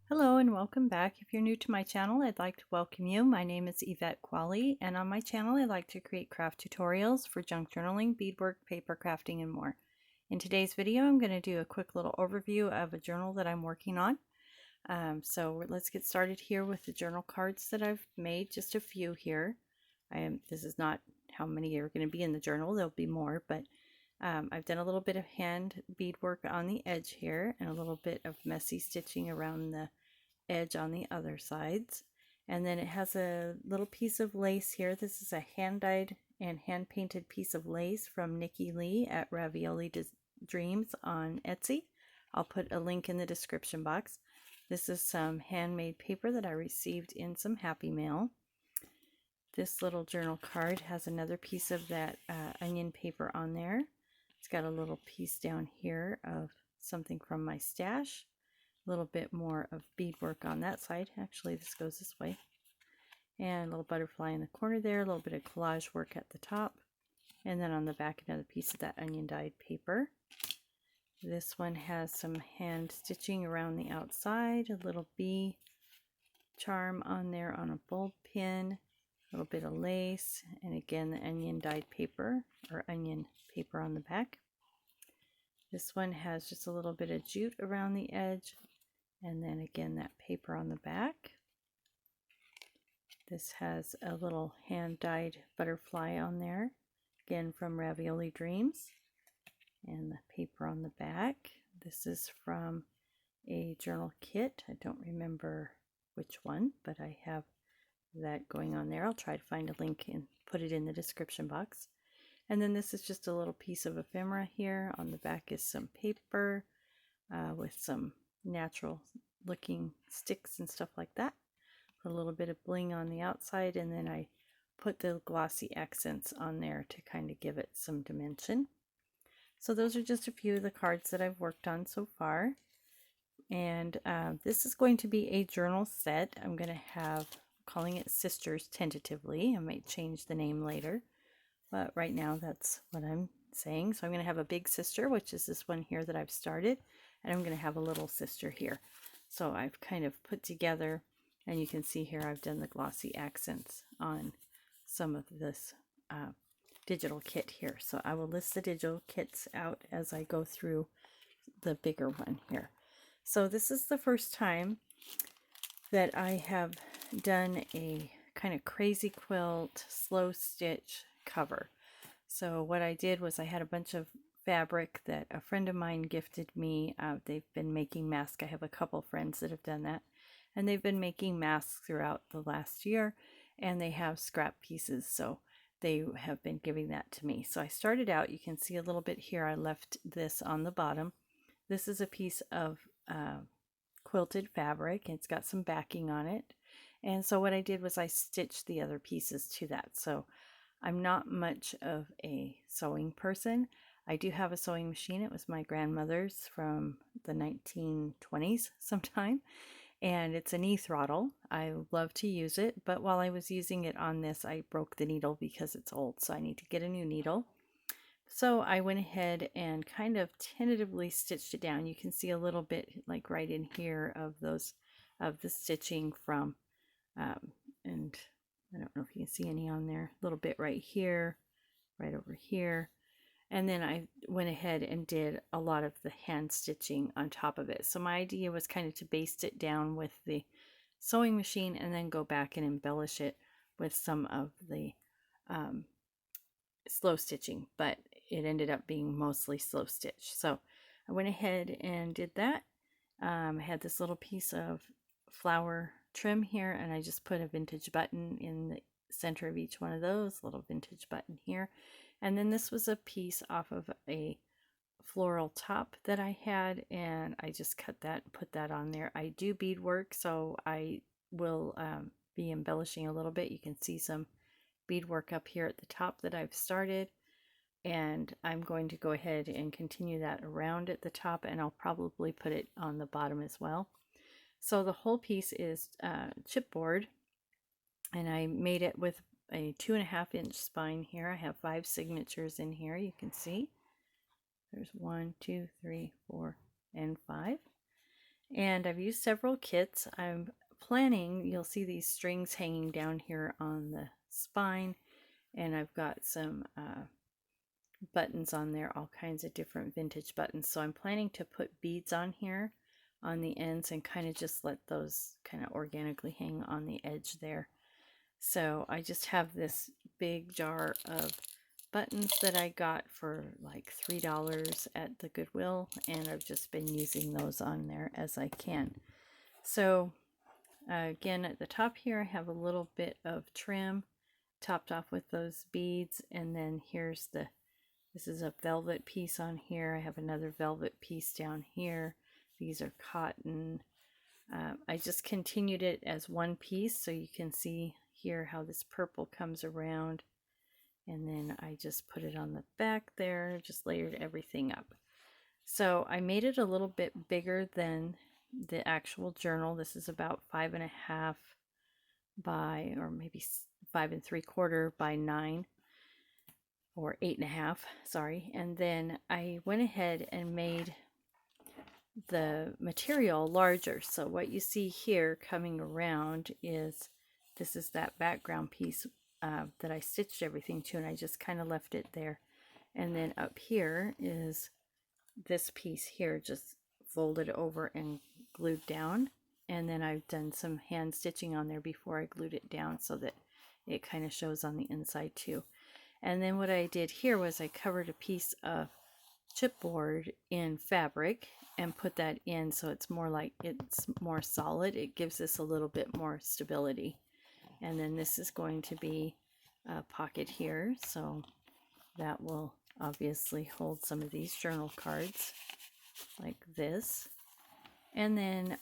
Hello and welcome back. If you're new to my channel, I'd like to welcome you. My name is Yvette Quale, and on my channel I like to create craft tutorials for junk journaling, beadwork, paper crafting, and more. In today's video I'm going to do a quick little overview of a journal that I'm working on. So let's get started here with the journal cards that I've made, just a few here. This is not how many are going to be in the journal, there'll be more, but I've done a little bit of hand beadwork on the edge here and a little bit of messy stitching around the edge on the other sides. And then it has a little piece of lace here. This is a hand dyed and hand painted piece of lace from Nikki Lee at Raviolee Dreams on Etsy. I'll put a link in the description box. This is some handmade paper that I received in some Happy Mail. This little journal card has another piece of that onion paper on there. It's got a little piece down here of something from my stash. A little bit more of beadwork on that side. Actually, this goes this way. And a little butterfly in the corner there, a little bit of collage work at the top. And then on the back, another piece of that onion dyed paper. This one has some hand stitching around the outside, a little bee charm on there on a bulb pin, a little bit of lace, and again the onion dyed paper or onion paper on the back. This one has just a little bit of jute around the edge, and then again that paper on the back. This has a little hand dyed butterfly on there, again from Raviolee Dreams, and the paper on the back. This is from a journal kit. I don't remember which one, but I have that going on there. I'll try to find a link and put it in the description box. And then this is just a little piece of ephemera here. On the back is some paper with some natural looking sticks and stuff like that. Put a little bit of bling on the outside, and then I put the glossy accents on there to kind of give it some dimension. So those are just a few of the cards that I've worked on so far. And this is going to be a journal set. I'm going to have, calling it Sisters tentatively. I might change the name later, but right now that's what I'm saying. So I'm going to have a big sister, which is this one here that I've started, and I'm going to have a little sister here. So I've kind of put together, and you can see here I've done the glossy accents on some of this digital kit here. So I will list the digital kits out as I go through the bigger one here. So this is the first time that I have done a kind of crazy quilt slow stitch cover. So what I did was I had a bunch of fabric that a friend of mine gifted me. They've been making masks. I have a couple friends that have done that, and they've been making masks throughout the last year, and they have scrap pieces, so they have been giving that to me. So I started out, you can see a little bit here, I left this on the bottom. This is a piece of quilted fabric. It's got some backing on it, and so what I did was I stitched the other pieces to that. So I'm not much of a sewing person. I do have a sewing machine. It was my grandmother's from the 1920s sometime, and it's an e-throttle. I love to use it, but while I was using it on this, I broke the needle because it's old, so I need to get a new needle. So I went ahead and kind of tentatively stitched it down. You can see a little bit like right in here of those of the stitching from and I don't know if you can see any on there, a little bit right here, right over here. And then I went ahead and did a lot of the hand stitching on top of it. So my idea was kind of to baste it down with the sewing machine and then go back and embellish it with some of the slow stitching, but it ended up being mostly slow stitch. So I went ahead and did that. I had this little piece of flower trim here, and I just put a vintage button in the center of each one of those, little vintage button here. And then this was a piece off of a floral top that I had, and I just cut that and put that on there. I do beadwork, so I will be embellishing a little bit. You can see some beadwork up here at the top that I've started, and I'm going to go ahead and continue that around at the top, and I'll probably put it on the bottom as well. So the whole piece is chipboard, and I made it with a 2.5-inch spine here. I have 5 signatures in here. You can see there's 1, 2, 3, 4, and 5. And I've used several kits. I'm planning, you'll see these strings hanging down here on the spine, and I've got some buttons on there, all kinds of different vintage buttons. So I'm planning to put beads on here on the ends and kind of just let those kind of organically hang on the edge there. So I just have this big jar of buttons that I got for like $3 at the Goodwill, and I've just been using those on there as I can. So again, at the top here I have a little bit of trim topped off with those beads, and then here's this is a velvet piece on here. I have another velvet piece down here. These are cotton. I just continued it as one piece, so you can see here how this purple comes around, and then I just put it on the back there, just layered everything up. So I made it a little bit bigger than the actual journal. This is about 5.5 by, or maybe 5 3/4 by 9, or 8.5, sorry. And then I went ahead and made the material larger. So what you see here coming around is, this is that background piece that I stitched everything to, and I just kind of left it there. And then up here is this piece here, just folded over and glued down. And then I've done some hand stitching on there before I glued it down so that it kind of shows on the inside too. And then what I did here was I covered a piece of chipboard in fabric and put that in, so it's more like, it's more solid. It gives this a little bit more stability. And then this is going to be a pocket here, so that will obviously hold some of these journal cards like this. And then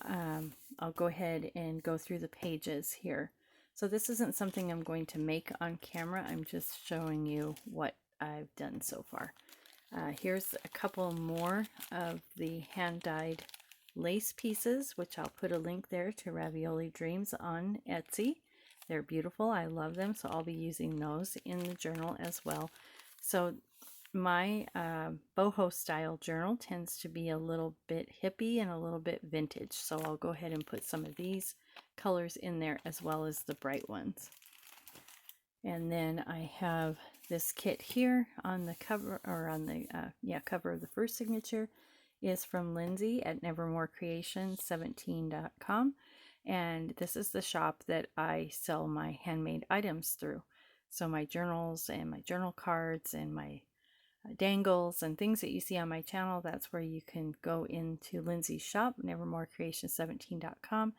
I'll go ahead and go through the pages here. So this isn't something I'm going to make on camera. I'm just showing you what I've done so far. Here's a couple more of the hand-dyed lace pieces, which I'll put a link there to Raviolee Dreams on Etsy. They're beautiful. I love them, so I'll be using those in the journal as well. So my boho style journal tends to be a little bit hippie and a little bit vintage, so I'll go ahead and put some of these colors in there as well as the bright ones. And then I have this kit here on the cover, or on the cover of the first signature, is from Lindsay at nevermorecreation17.com, and this is the shop that I sell my handmade items through. So my journals and my journal cards and my dangles and things that you see on my channel, that's where you can go into Lindsay's shop, nevermorecreation17.com,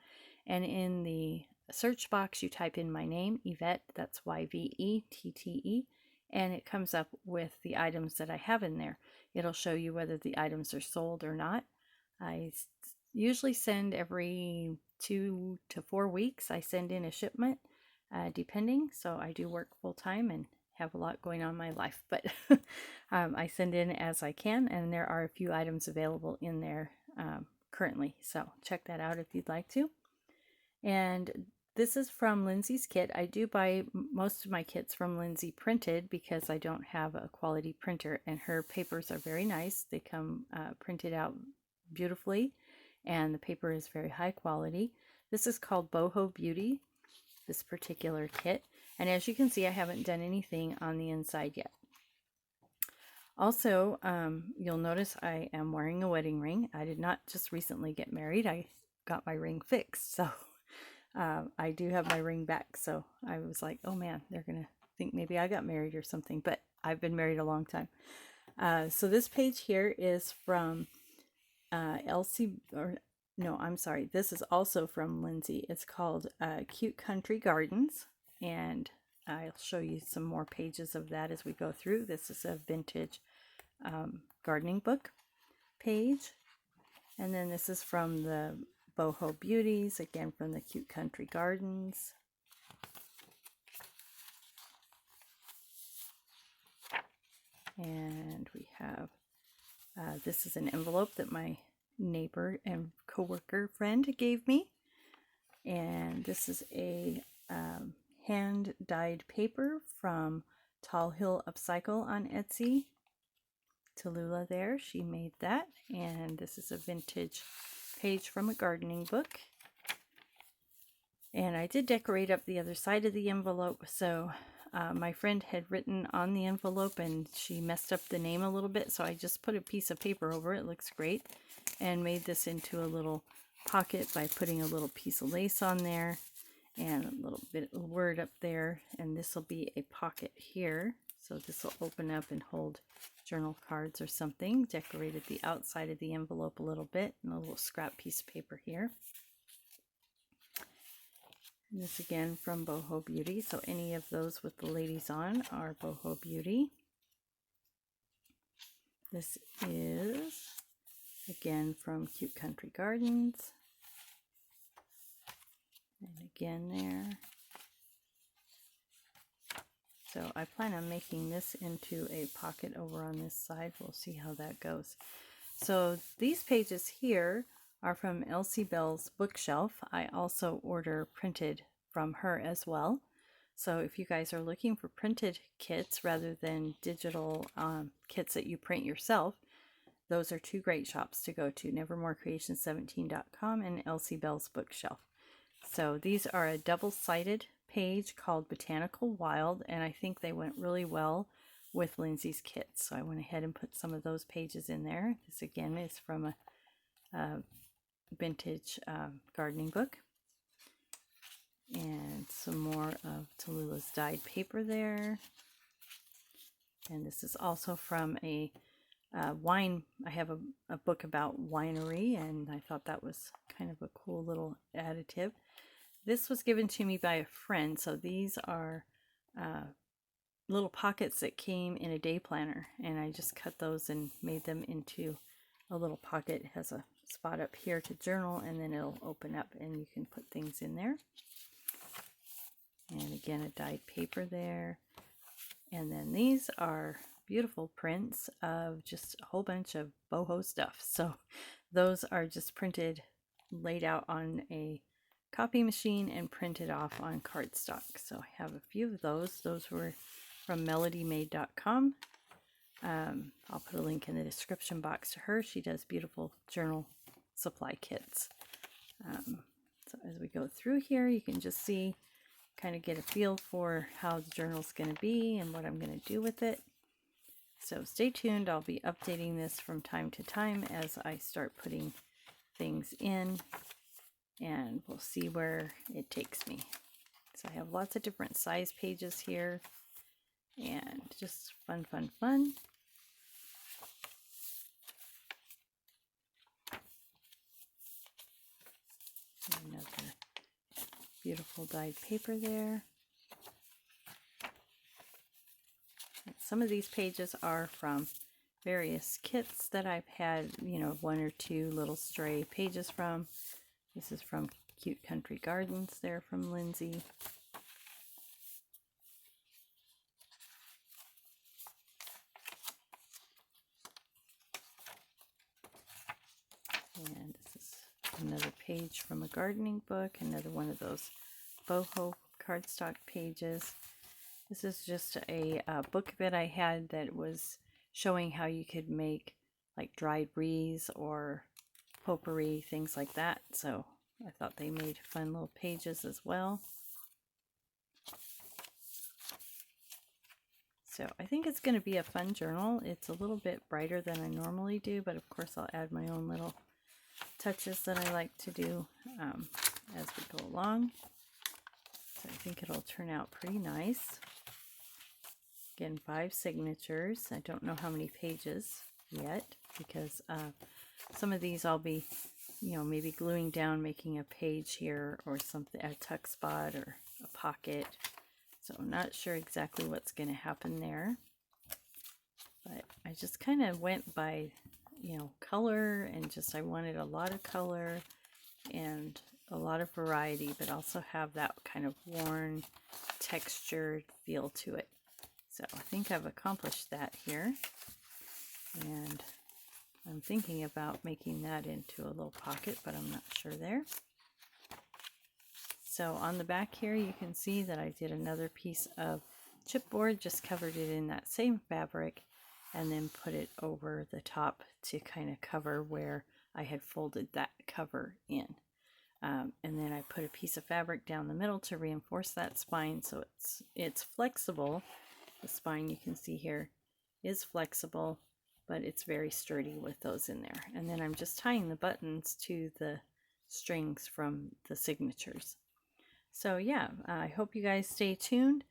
and in the search box you type in my name, Yvette, that's Yvette, and it comes up with the items that I have in there. It'll show you whether the items are sold or not. I usually send every 2 to 4 weeks. I send in a shipment, depending. So I do work full-time and have a lot going on in my life, but I send in as I can, and there are a few items available in there currently. So check that out if you'd like to. And this is from Lindsay's kit. I do buy most of my kits from Lindsay printed because I don't have a quality printer, and her papers are very nice. They come printed out beautifully, and the paper is very high quality. This is called Boho Beauty, this particular kit. And as you can see, I haven't done anything on the inside yet. Also, you'll notice I am wearing a wedding ring. I did not just recently get married. I got my ring fixed. So I do have my ring back. So I was like, oh man, they're going to think maybe I got married or something. But I've been married a long time. So this page here is from Elsie, or no, I'm sorry. This is also from Lindsay. It's called Cute Country Gardens. And I'll show you some more pages of that as we go through. This is a vintage gardening book page. And then this is from the Boho Beauties, again from the Cute Country Gardens. And we have, this is an envelope that my neighbor and coworker friend gave me. And this is a hand-dyed paper from Tall Hill Upcycle on Etsy. Tallulah there, she made that. And this is a vintage page from a gardening book. And I did decorate up the other side of the envelope, so my friend had written on the envelope and she messed up the name a little bit, so I just put a piece of paper over it. It looks great, and made this into a little pocket by putting a little piece of lace on there and a little bit of word up there, and this will be a pocket here, so this will open up and hold journal cards or something. Decorated the outside of the envelope a little bit, and a little scrap piece of paper here. And this again from Boho Beauty, so any of those with the ladies on are Boho Beauty. This is again from Cute Country Gardens, and again there. So I plan on making this into a pocket over on this side. We'll see how that goes. So these pages here are from EllsieBeLsBookShelf. I also order printed from her as well. So if you guys are looking for printed kits rather than digital kits that you print yourself, those are two great shops to go to, nevermorecreation17.com and EllsieBeLsBookShelf. So these are a double-sided page called Botanical Wild, and I think they went really well with Lindsay's kits. So I went ahead and put some of those pages in there. This again is from a vintage gardening book. And some more of Tallulah's dyed paper there. And this is also from a wine. I have a book about winery, and I thought that was kind of a cool little additive. This was given to me by a friend, so these are little pockets that came in a day planner, and I just cut those and made them into a little pocket. It has a spot up here to journal, and then it'll open up and you can put things in there. And again, a dyed paper there. And then these are beautiful prints of just a whole bunch of boho stuff. So those are just printed, laid out on a copy machine and printed off on cardstock. So I have a few of those. Those were from melodymade.com. I'll put a link in the description box to her. She does beautiful journal supply kits. So as we go through here, you can just see, kind of get a feel for how the journal's going to be and what I'm going to do with it. So stay tuned. I'll be updating this from time to time as I start putting things in, and we'll see where it takes me. So I have lots of different size pages here, and just fun, fun, fun. Another beautiful dyed paper there. Some of these pages are from various kits that I've had, you know, one or two little stray pages from. This is from Cute Country Gardens there from Lindsay. And this is another page from a gardening book, another one of those boho cardstock pages. This is just a book that I had that was showing how you could make like dried wreaths or potpourri, things like that. So I thought they made fun little pages as well. So I think it's going to be a fun journal. It's a little bit brighter than I normally do, but of course I'll add my own little touches that I like to do as we go along. So I think it'll turn out pretty nice. Again, 5 signatures. I don't know how many pages yet, because some of these I'll be, you know, maybe gluing down, making a page here or something, a tuck spot or a pocket. So I'm not sure exactly what's going to happen there. But I just kind of went by, you know, color, and just I wanted a lot of color and a lot of variety, but also have that kind of worn, textured feel to it. So I think I've accomplished that here, and I'm thinking about making that into a little pocket, but I'm not sure there. So on the back here, you can see that I did another piece of chipboard, just covered it in that same fabric, and then put it over the top to kind of cover where I had folded that cover in. And then I put a piece of fabric down the middle to reinforce that spine so it's flexible. The spine you can see here is flexible, but it's very sturdy with those in there. And then I'm just tying the buttons to the strings from the signatures. So yeah, I hope you guys stay tuned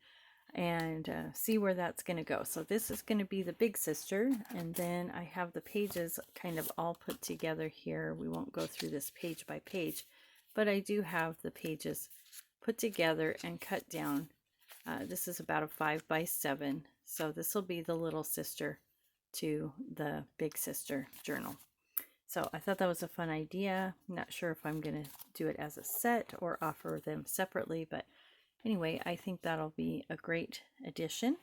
and see where that's going to go. So this is going to be the big sister, and then I have the pages kind of all put together here. We won't go through this page by page, but I do have the pages put together and cut down. This is about a 5 by 7, so this will be the little sister to the big sister journal. So I thought that was a fun idea. I'm not sure if I'm going to do it as a set or offer them separately, but anyway, I think that'll be a great addition.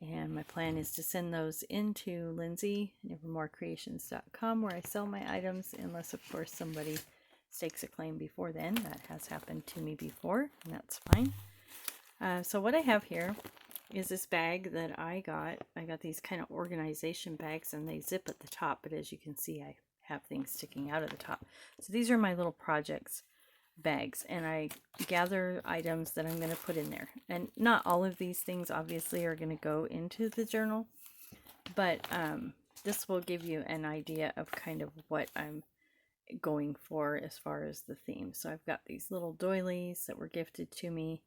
And my plan is to send those into Lindsay, nevermorecreations.com, where I sell my items, unless of course somebody stakes a claim before then. That has happened to me before, and that's fine. So what I have here is this bag that I got. I got these kind of organization bags, and they zip at the top, but as you can see, I have things sticking out of the top. So these are my little projects bags, and I gather items that I'm going to put in there. And not all of these things obviously are going to go into the journal, but this will give you an idea of kind of what I'm going for as far as the theme. So I've got these little doilies that were gifted to me.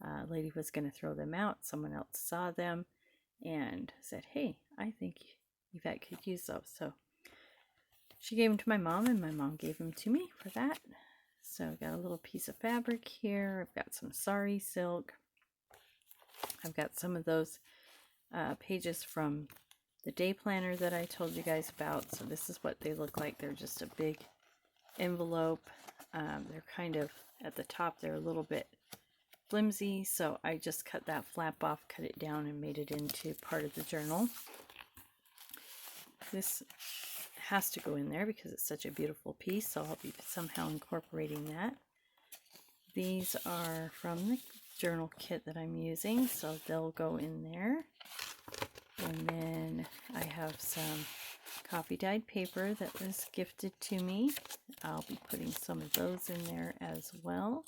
A lady was going to throw them out. Someone else saw them and said, hey, I think Yvette could use those. So she gave them to my mom, and my mom gave them to me for that. So I've got a little piece of fabric here. I've got some sari silk. I've got some of those pages from the day planner that I told you guys about. So this is what they look like. They're just a big envelope. They're kind of at the top, they're a little bit flimsy, so I just cut that flap off, cut it down, and made it into part of the journal. This has to go in there because it's such a beautiful piece, so I'll be somehow incorporating that. These are from the journal kit that I'm using, so they'll go in there. And then I have some coffee dyed paper that was gifted to me. I'll be putting some of those in there as well.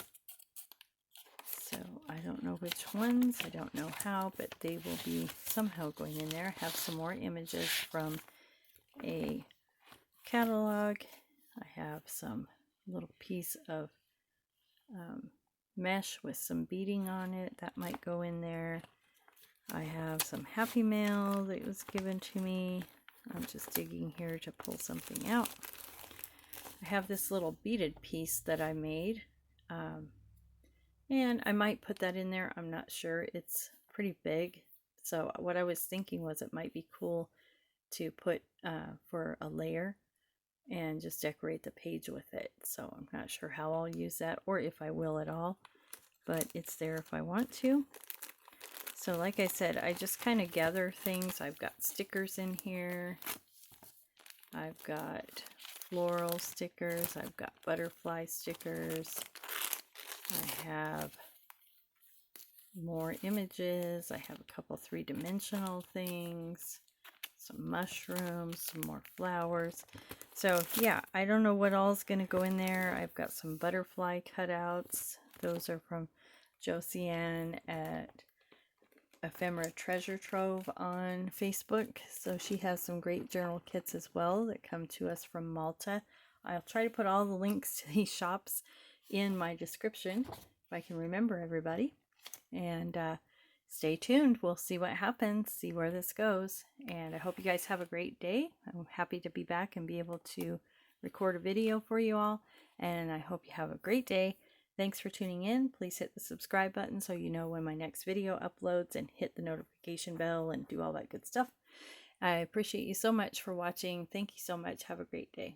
So I don't know which ones, I don't know how, but they will be somehow going in there. I have some more images from a catalog. I have some little piece of mesh with some beading on it that might go in there. I have some happy mail that was given to me. I'm just digging here to pull something out. I have this little beaded piece that I made, and I might put that in there. I'm not sure. It's pretty big, so what I was thinking was it might be cool to put for a layer and just decorate the page with it. So I'm not sure how I'll use that or if I will at all, but it's there if I want to. So like I said, I just kind of gather things. I've got stickers in here. I've got floral stickers. I've got butterfly stickers. I have more images. I have a couple three-dimensional things. Some mushrooms, some more flowers. So yeah, I don't know what all is going to go in there. I've got some butterfly cutouts. Those are from Josiane at Ephemera Treasure Trove on Facebook. So she has some great journal kits as well that come to us from Malta. I'll try to put all the links to these shops in my description if I can remember everybody. And stay tuned. We'll see what happens, see where this goes. And I hope you guys have a great day. I'm happy to be back and be able to record a video for you all. And I hope you have a great day. Thanks for tuning in. Please hit the subscribe button so you know when my next video uploads, and hit the notification bell and do all that good stuff. I appreciate you so much for watching. Thank you so much. Have a great day.